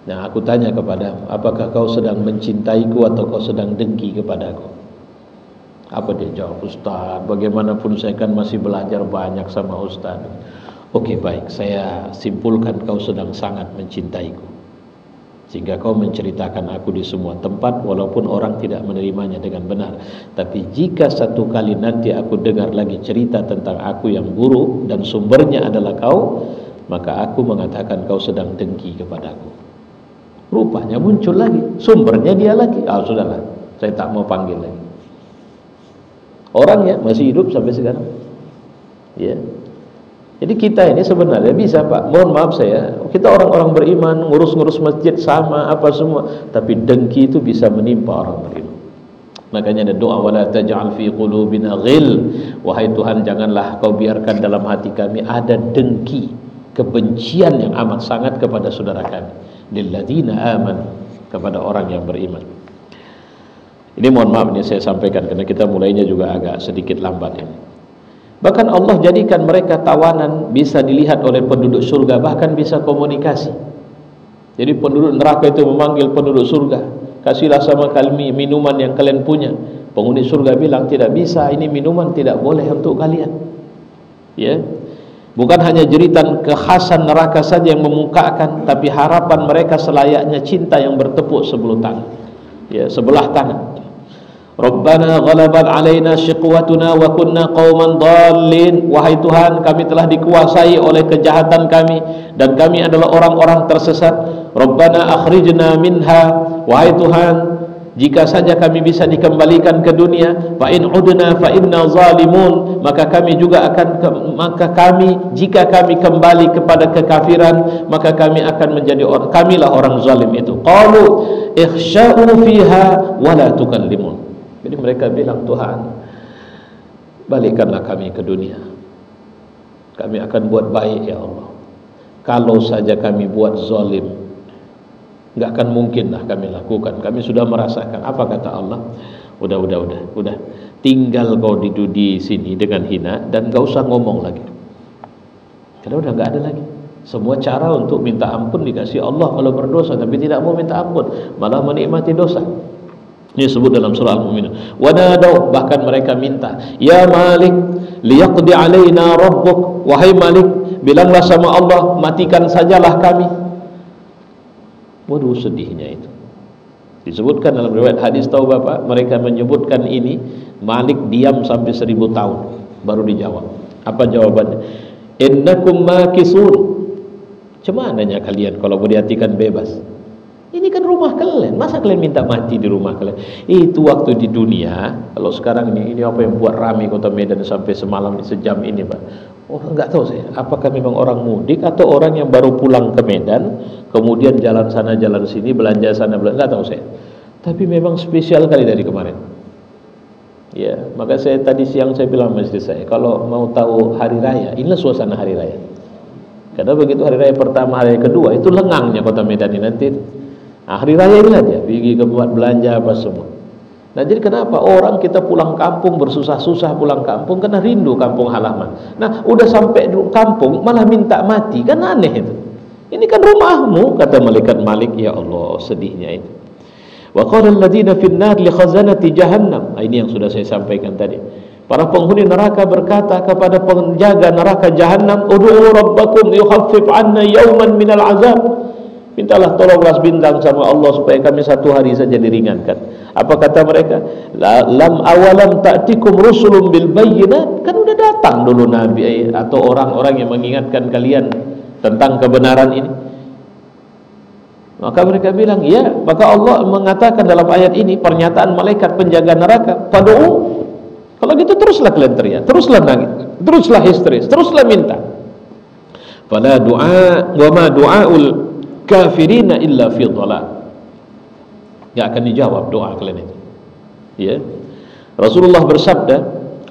Speaker 1: Nah, aku tanya kepadamu, apakah kau sedang mencintaiku atau kau sedang dengki kepadaku? Apa dia jawab? Ustaz, bagaimanapun saya kan masih belajar banyak sama Ustaz. Oke, baik, saya simpulkan kau sedang sangat mencintaiku, sehingga kau menceritakan aku di semua tempat walaupun orang tidak menerimanya dengan benar. Tapi jika satu kali nanti aku dengar lagi cerita tentang aku yang buruk dan sumbernya adalah kau, maka aku mengatakan kau sedang dengki kepadaku. Rupanya muncul lagi, sumbernya dia lagi. Sudahlah, saya tak mau panggil lagi. Orangnya masih hidup sampai sekarang. Ya. Jadi kita ini sebenarnya bisa Pak, mohon maaf saya, kita orang-orang beriman, ngurus-ngurus masjid sama, apa semua, tapi dengki itu bisa menimpa orang beriman. Makanya ada doa, wala taj'al fi qulubina ghil, wahai Tuhan janganlah kau biarkan dalam hati kami ada dengki, kebencian yang amat sangat kepada saudara kami, lilladzina amanu, kepada orang yang beriman. Ini mohon maaf ini saya sampaikan karena kita mulainya juga agak sedikit lambat ini. Bahkan Allah jadikan mereka tawanan, bisa dilihat oleh penduduk surga, bahkan bisa komunikasi. Jadi penduduk neraka itu memanggil penduduk surga, kasihlah sama kami minuman yang kalian punya. Penghuni surga bilang tidak bisa, ini minuman tidak boleh untuk kalian. Ya, bukan hanya jeritan kekhasan neraka saja yang memukakan, tapi harapan mereka selayaknya cinta yang bertepuk sebelah tangan. Ya, sebelah tangan. Rabbana ghalabat alaina shiqwatuna wa kunna qauman dhalin. Wahai Tuhan, kami telah dikuasai oleh kejahatan kami dan kami adalah orang-orang tersesat. Rabbana akhrijna minha. Wahai Tuhan, jika saja kami bisa dikembalikan ke dunia, fa in udna fa inna zalimun, maka kami jika kami kembali kepada kekafiran, maka kami akan menjadi kamilah orang zalim itu. Qalu ikhsha'u fiha wa la tukallimun. Jadi mereka bilang, Tuhan, balikkanlah kami ke dunia, kami akan buat baik ya Allah. Kalau saja kami buat zalim, nggak akan mungkinlah kami lakukan. Kami sudah merasakan. Apa kata Allah? Udah. Tinggal kau di sini dengan hina dan nggak usah ngomong lagi. Karena udah nggak ada lagi. Semua cara untuk minta ampun dikasih Allah kalau berdosa, tapi tidak mau minta ampun, malah menikmati dosa. Ini disebut dalam surah Al-Mu'minun. Wanadaw, bahkan mereka minta, ya Malik, liyaqdi alaina rabbuk. Wahai Malik, bilanglah sama Allah, matikan sajalah kami. Waduh, sedihnya itu. Disebutkan dalam riwayat hadis, tahu Bapak, mereka menyebutkan ini, Malik diam sampai 1000 tahun baru dijawab. Apa jawabannya? Innakum makisun. Cumananya kalian kalau mau dihatikan bebas. Ini kan rumah kalian, masa kalian minta mati di rumah kalian? Itu waktu di dunia. Kalau sekarang ini apa yang buat ramai kota Medan sampai semalam sejam ini Pak? Oh, enggak tahu saya, apakah memang orang mudik atau orang yang baru pulang ke Medan, kemudian jalan sana jalan sini, belanja sana belanja, enggak tahu saya. Tapi memang spesial kali dari kemarin. Ya, maka saya tadi siang saya bilang sama istri saya, kalau mau tahu hari raya, inilah suasana hari raya. Karena begitu hari raya pertama, hari raya kedua, itu lengangnya kota Medan ini nanti. Hari raya inilah dia, pergi ke buat belanja apa semua. Nah jadi kenapa orang kita pulang kampung bersusah-susah pulang kampung karena rindu kampung halaman. Nah udah sampai kampung malah minta mati, kan aneh itu. Ini kan rumahmu, kata malaikat Malik. Ya Allah, sedihnya itu. Wa qala alladziina fin nar li khazanati jahannam. Ini yang sudah saya sampaikan tadi. Para penghuni neraka berkata kepada penjaga neraka Jahannam, ud'u rabbakum yukhaffif 'anna yawman minal 'azab. mintalah tolonglah bintang sama Allah supaya kami satu hari saja diringankan. Apa kata mereka? Lam awalam ta'tikum rusulun bil bayyinat, kan udah datang dulu nabi atau orang-orang yang mengingatkan kalian tentang kebenaran ini. Maka mereka bilang, ya, maka Allah mengatakan dalam ayat ini pernyataan malaikat penjaga neraka, "Fad'u." Kalau gitu teruslah kalian teriak, teruslah nangis, teruslah histeris, teruslah minta. Fala du'a wa ma du'aul kafirina illa fi dhalal. Enggak akan dijawab doa kalian itu. Ya. Rasulullah bersabda,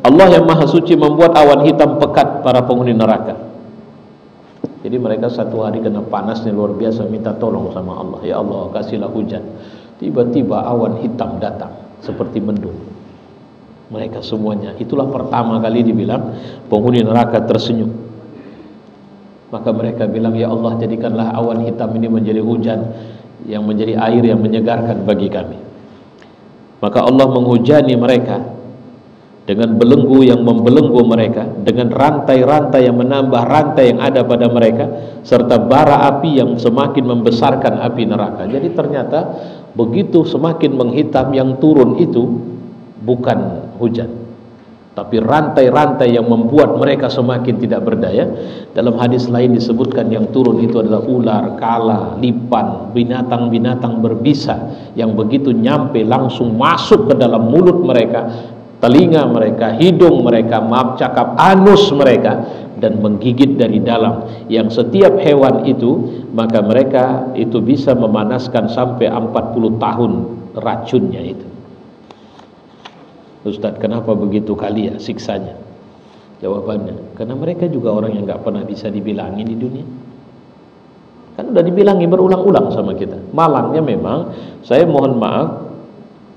Speaker 1: Allah yang Maha Suci membuat awan hitam pekat para penghuni neraka. Jadi mereka satu hari kena panasnya luar biasa, minta tolong sama Allah, ya Allah kasihlah hujan. Tiba-tiba awan hitam datang seperti mendung. Mereka semuanya, itulah pertama kali dibilang penghuni neraka tersenyum. Maka mereka bilang, ya Allah jadikanlah awan hitam ini menjadi hujan, yang menjadi air yang menyegarkan bagi kami. Maka Allah menghujani mereka dengan belenggu yang membelenggu mereka, dengan rantai-rantai yang menambah rantai yang ada pada mereka, serta bara api yang semakin membesarkan api neraka. Jadi ternyata begitu semakin menghitam, yang turun itu bukan hujan, tapi rantai-rantai yang membuat mereka semakin tidak berdaya. Dalam hadis lain disebutkan yang turun itu adalah ular, kala, lipan, binatang-binatang berbisa yang begitu nyampe langsung masuk ke dalam mulut mereka, telinga mereka, hidung mereka, maaf cakap anus mereka, dan menggigit dari dalam, yang setiap hewan itu maka mereka itu bisa memanaskan sampai 40 tahun racunnya itu. Ustaz, kenapa begitu kali ya siksanya? Jawabannya, karena mereka juga orang yang gak pernah bisa dibilangin di dunia. Kan udah dibilangi berulang-ulang sama kita. Malangnya memang, saya mohon maaf,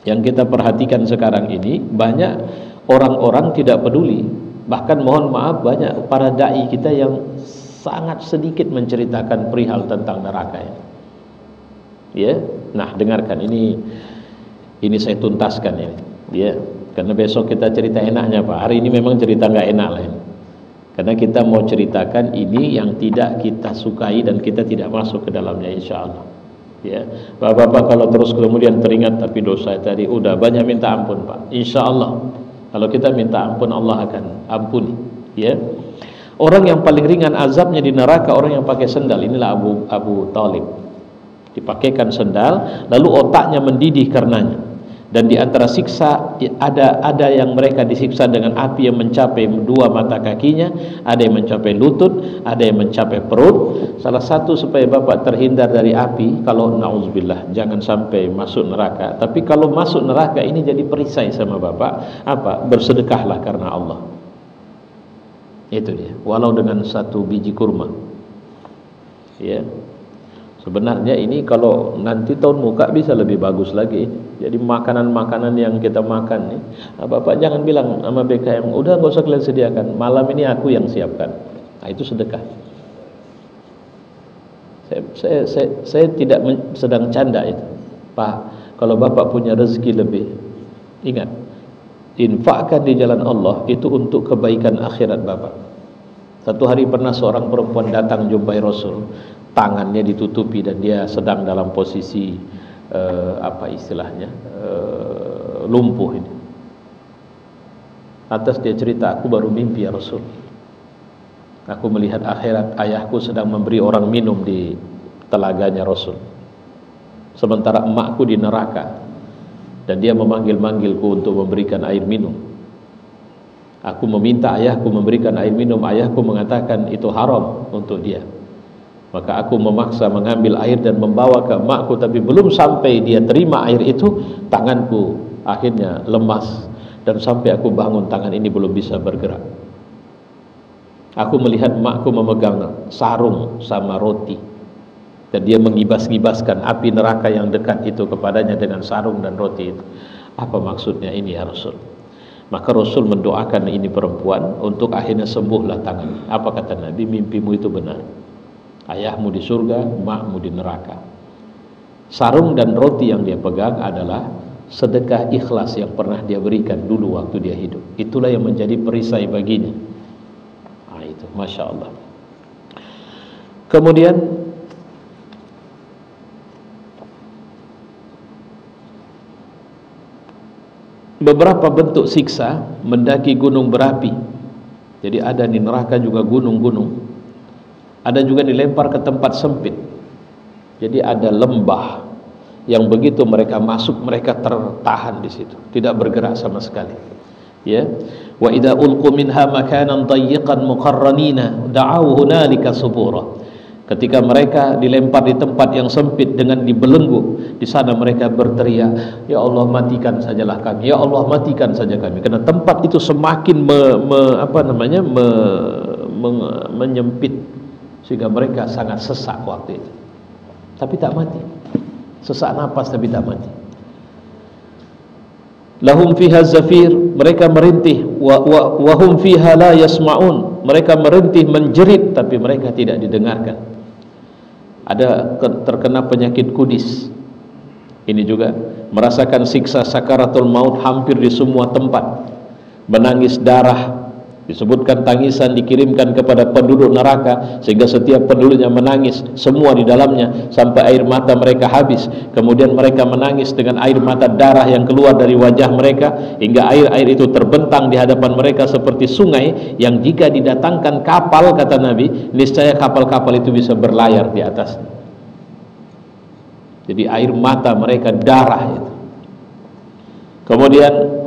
Speaker 1: yang kita perhatikan sekarang ini banyak orang-orang tidak peduli. Bahkan mohon maaf, banyak para dai kita yang sangat sedikit menceritakan perihal tentang neraka ya. Ya, nah dengarkan ini saya tuntaskan ini. Ya, karena besok kita cerita enaknya Pak. Hari ini memang cerita nggak enak lah ini. Karena kita mau ceritakan ini yang tidak kita sukai dan kita tidak masuk ke dalamnya insya Allah. Ya, bapak-bapak kalau terus kemudian teringat tapi dosa tadi, udah banyak minta ampun Pak. Insya Allah kalau kita minta ampun Allah akan ampuni. Ya, orang yang paling ringan azabnya di neraka orang yang pakai sendal. Inilah Abu Talib. Dipakaikan sendal lalu otaknya mendidih karenanya. Dan di antara siksa ada yang mereka disiksa dengan api yang mencapai 2 mata kakinya, ada yang mencapai lutut, ada yang mencapai perut. Salah satu supaya bapak terhindar dari api, kalau na'udzubillah jangan sampai masuk neraka. Tapi kalau masuk neraka ini jadi perisai sama bapak, apa? Bersedekahlah karena Allah. Itu dia, walau dengan 1 biji kurma. Ya. Sebenarnya ini kalau nanti tahun muka bisa lebih bagus lagi. Jadi makanan-makanan yang kita makan nih, bapak jangan bilang sama BKM, udah gak usah kalian sediakan, malam ini aku yang siapkan. Nah itu sedekah. Saya tidak sedang canda itu Pak. Kalau bapak punya rezeki lebih, ingat, infakkan di jalan Allah itu untuk kebaikan akhirat bapak. Satu hari pernah seorang perempuan datang jumpai Rasul, tangannya ditutupi dan dia sedang dalam posisi apa istilahnya lumpuh ini. Atas dia cerita, aku baru mimpi ya Rasul, aku melihat akhirat, ayahku sedang memberi orang minum di telaganya Rasul, sementara emakku di neraka dan dia memanggil-manggilku untuk memberikan air minum. Aku meminta ayahku memberikan air minum, ayahku mengatakan itu haram untuk dia. Maka aku memaksa mengambil air dan membawa ke emakku, tapi belum sampai dia terima air itu, tanganku akhirnya lemas, dan sampai aku bangun tangan ini belum bisa bergerak. Aku melihat emakku memegang sarung sama roti, dan dia mengibas-ngibaskan api neraka yang dekat itu kepadanya dengan sarung dan roti itu. Apa maksudnya ini ya Rasul? Maka Rasul mendoakan ini perempuan untuk akhirnya sembuhlah tangan. Apa kata Nabi? Mimpimu itu benar. Ayahmu di surga, emakmu di neraka. Sarung dan roti yang dia pegang adalah sedekah ikhlas yang pernah dia berikan dulu waktu dia hidup. Itulah yang menjadi perisai baginya. Nah itu, Masya Allah. Kemudian beberapa bentuk siksa mendaki gunung berapi. Jadi ada di neraka juga gunung-gunung. Ada juga dilempar ke tempat sempit. Jadi ada lembah yang begitu mereka masuk, mereka tertahan di situ, tidak bergerak sama sekali. Ya, wa idza ulqu minha makanan dayyiqan muqarranina da'u hunalika subura. Ketika mereka dilempar di tempat yang sempit dengan dibelenggu, di sana mereka berteriak, ya Allah matikan sajalah kami, ya Allah matikan saja kami. Karena tempat itu semakin menyempit sehingga mereka sangat sesak waktu itu. Tapi tak mati. Sesak napas tapi tak mati. Lahum fiha zafir, mereka merintih, wa hum fiha la yasma'un, mereka merintih menjerit tapi mereka tidak didengarkan. Ada terkena penyakit kudis. Ini juga merasakan siksa sakaratul maut hampir di semua tempat. Menangis darah, disebutkan tangisan dikirimkan kepada penduduk neraka sehingga setiap penduduknya menangis semua di dalamnya sampai air mata mereka habis. Kemudian mereka menangis dengan air mata darah yang keluar dari wajah mereka hingga air-air itu terbentang di hadapan mereka seperti sungai yang jika didatangkan kapal, kata Nabi, niscaya kapal-kapal itu bisa berlayar di atas. Jadi air mata mereka darah itu. Kemudian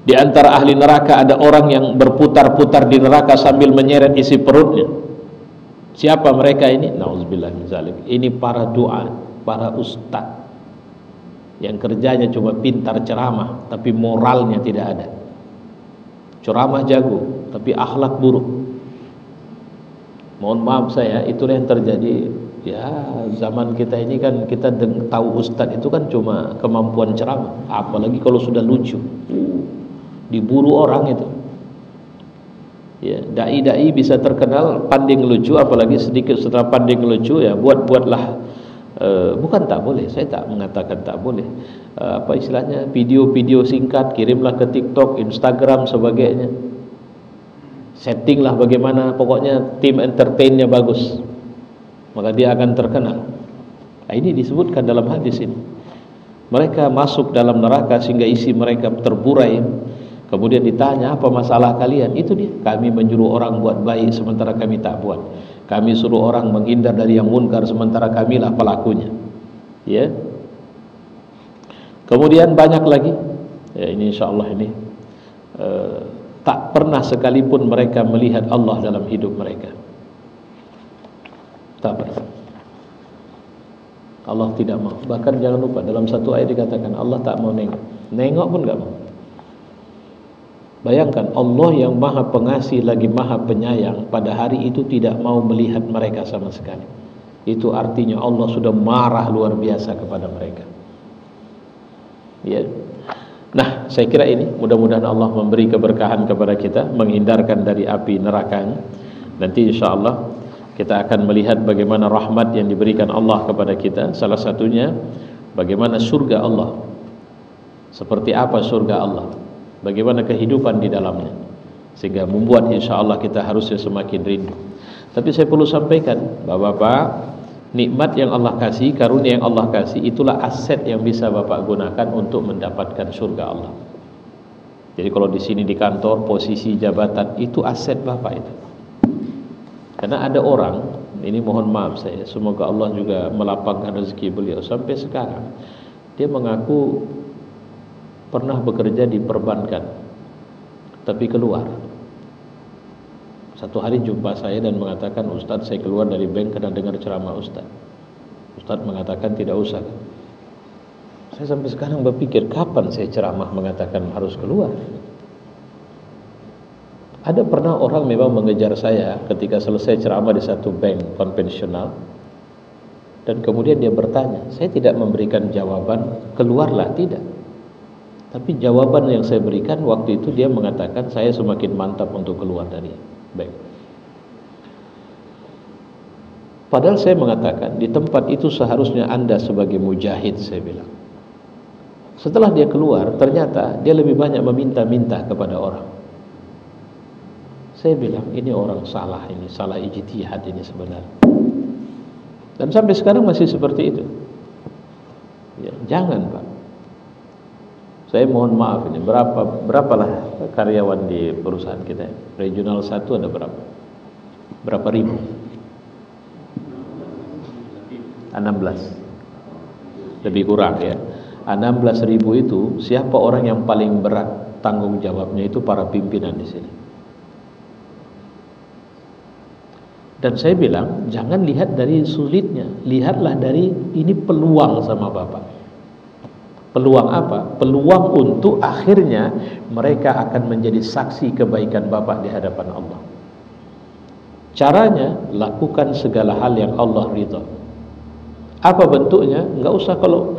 Speaker 1: di antara ahli neraka ada orang yang berputar-putar di neraka sambil menyeret isi perutnya. Siapa mereka ini? Nauzubillah min zalik. Ini para du'a, para ustaz yang kerjanya cuma pintar ceramah tapi moralnya tidak ada. Ceramah jago tapi akhlak buruk. Mohon maaf saya, itulah yang terjadi. Ya, zaman kita ini kan kita tahu ustaz itu kan cuma kemampuan ceramah, apalagi kalau sudah lucu. Diburu orang itu. Ya, dai-dai bisa terkenal pandai ngelucu, apalagi sedikit setelah pandai ngelucu ya buatlah bukan tak boleh, saya tak mengatakan tak boleh. Apa istilahnya? Video-video singkat kirimlah ke TikTok, Instagram sebagainya. Settinglah bagaimana, pokoknya tim entertainnya bagus. Maka dia akan terkenal. Nah, ini disebutkan dalam hadis ini. Mereka masuk dalam neraka sehingga isi mereka terburai. Kemudian ditanya, apa masalah kalian? Itu dia, kami menyuruh orang buat baik sementara kami tak buat. Kami suruh orang menghindar dari yang munkar sementara kamilah pelakunya. Ya. Kemudian banyak lagi. Ya, ini insyaallah ini tak pernah sekalipun mereka melihat Allah dalam hidup mereka. Tak pernah. Allah tidak mau. Bahkan jangan lupa dalam satu ayat dikatakan Allah tak mau nengok. Nengok pun enggak mau. Bayangkan Allah yang maha pengasih lagi maha penyayang pada hari itu tidak mau melihat mereka sama sekali. Itu artinya Allah sudah marah luar biasa kepada mereka. Ya. Nah, saya kira ini mudah-mudahan Allah memberi keberkahan kepada kita, menghindarkan dari api neraka. Nanti insyaallah kita akan melihat bagaimana rahmat yang diberikan Allah kepada kita. Salah satunya bagaimana surga Allah. Seperti apa surga Allah? Bagaimana kehidupan di dalamnya? Sehingga membuat insyaallah kita harusnya semakin rindu. Tapi saya perlu sampaikan, Bapak-bapak, nikmat yang Allah kasih, karunia yang Allah kasih, itulah aset yang bisa Bapak gunakan untuk mendapatkan surga Allah. Jadi kalau di sini di kantor, posisi jabatan itu aset Bapak itu. Karena ada orang, ini mohon maaf saya, semoga Allah juga melapangkan rezeki beliau sampai sekarang. Dia mengaku pernah bekerja di perbankan, tapi keluar. Satu hari jumpa saya dan mengatakan, Ustadz saya keluar dari bank karena dengar ceramah Ustadz. Ustadz mengatakan tidak usah. Saya sampai sekarang berpikir kapan saya ceramah mengatakan harus keluar. Ada pernah orang memang mengejar saya ketika selesai ceramah di satu bank konvensional, dan kemudian dia bertanya, saya tidak memberikan jawaban keluarlah, tidak. Tapi jawaban yang saya berikan waktu itu dia mengatakan saya semakin mantap untuk keluar dari bank. Padahal saya mengatakan di tempat itu seharusnya Anda sebagai mujahid, saya bilang. Setelah dia keluar ternyata dia lebih banyak meminta-minta kepada orang. Saya bilang ini orang salah, ini salah ijtihad ini sebenarnya. Dan sampai sekarang masih seperti itu. Ya, jangan Pak. Saya mohon maaf ini, berapalah karyawan di perusahaan kita? Regional 1 ada berapa? Berapa ribu? 16. Lebih kurang ya. 16.000 itu siapa orang yang paling berat tanggung jawabnya? Itu para pimpinan di sini. Dan saya bilang jangan lihat dari sulitnya, lihatlah dari ini peluang sama Bapak. Peluang apa? Peluang untuk akhirnya mereka akan menjadi saksi kebaikan Bapak di hadapan Allah. Caranya, lakukan segala hal yang Allah ridha. Apa bentuknya? Enggak usah kalau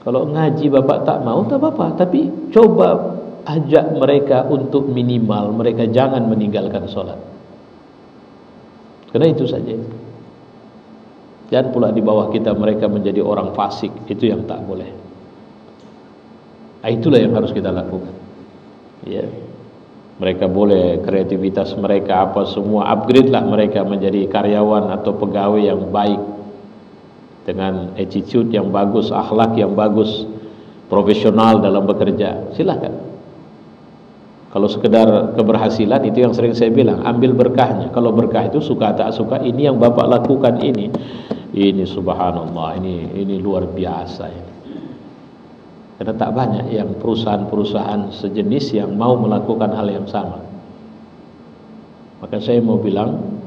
Speaker 1: ngaji Bapak tak mau, tak apa-apa, tapi coba ajak mereka untuk minimal mereka jangan meninggalkan sholat. Karena itu saja. Jangan pula di bawah kita mereka menjadi orang fasik, itu yang tak boleh. Itulah yang harus kita lakukan. Ya. Mereka boleh kreativitas mereka apa semua, upgrade lah mereka menjadi karyawan atau pegawai yang baik dengan attitude yang bagus, akhlak yang bagus, profesional dalam bekerja. Silakan. Kalau sekedar keberhasilan itu yang sering saya bilang, ambil berkahnya. Kalau berkah itu suka tak suka, ini yang Bapak lakukan ini subhanallah, ini luar biasa ini. Karena tak banyak yang perusahaan-perusahaan sejenis yang mau melakukan hal yang sama. Maka saya mau bilang,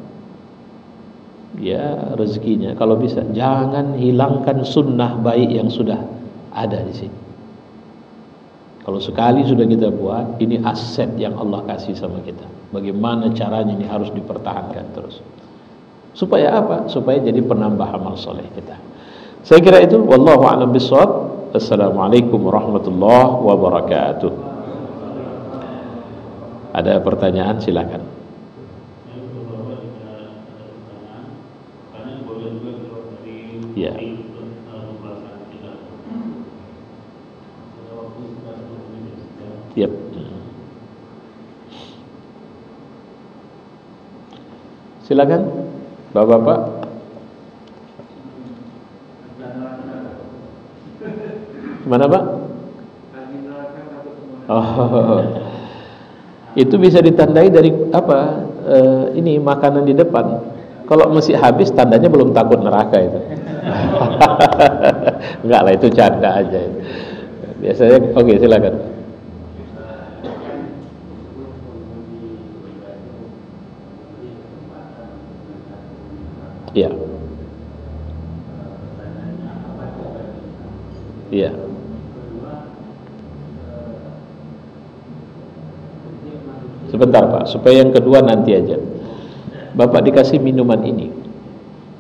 Speaker 1: ya rezekinya kalau bisa jangan hilangkan sunnah baik yang sudah ada di sini. Kalau sekali sudah kita buat, ini aset yang Allah kasih sama kita. Bagaimana caranya ini harus dipertahankan terus. Supaya apa? Supaya jadi penambah amal soleh kita. Saya kira itu. Wallahu a'lam bishawab. Assalamualaikum warahmatullahi wabarakatuh. Ada pertanyaan silakan. Ya. Yep. Silakan Bapak-bapak. Gimana Pak? Oh, itu bisa ditandai dari apa? Ini makanan di depan. Kalau masih habis tandanya belum takut neraka itu. Enggak lah, itu canda aja. Biasanya oke, silakan. Iya. Iya. Sebentar Pak, supaya yang kedua nanti aja. Bapak dikasih minuman ini,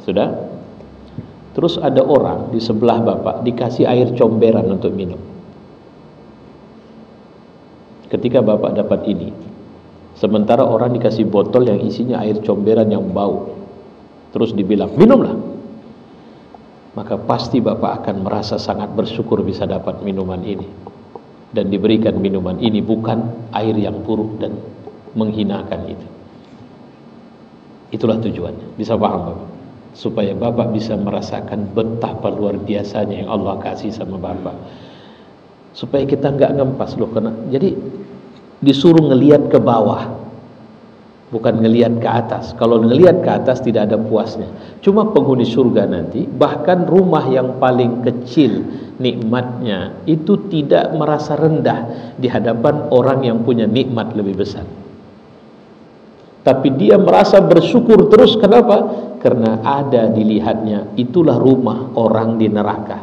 Speaker 1: sudah. Terus ada orang di sebelah Bapak dikasih air comberan untuk minum. Ketika Bapak dapat ini, sementara orang dikasih botol yang isinya air comberan yang bau, terus dibilang minumlah, maka pasti Bapak akan merasa sangat bersyukur bisa dapat minuman ini. Dan diberikan minuman ini bukan air yang buruk dan menghinakan itu. Itulah tujuannya. Bisa paham Bapak? Supaya Bapak bisa merasakan betapa luar biasanya yang Allah kasih sama Bapak. Supaya kita enggak ngempas loh. Jadi disuruh ngelihat ke bawah, bukan ngelihat ke atas. Kalau ngelihat ke atas tidak ada puasnya. Cuma penghuni surga nanti, bahkan rumah yang paling kecil nikmatnya itu tidak merasa rendah di hadapan orang yang punya nikmat lebih besar. Tapi dia merasa bersyukur terus. Kenapa? Karena ada dilihatnya, itulah rumah orang di neraka.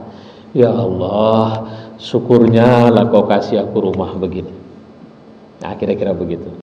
Speaker 1: Ya Allah, syukurnya lah kau kasih aku rumah begini. Nah, kira-kira begitu.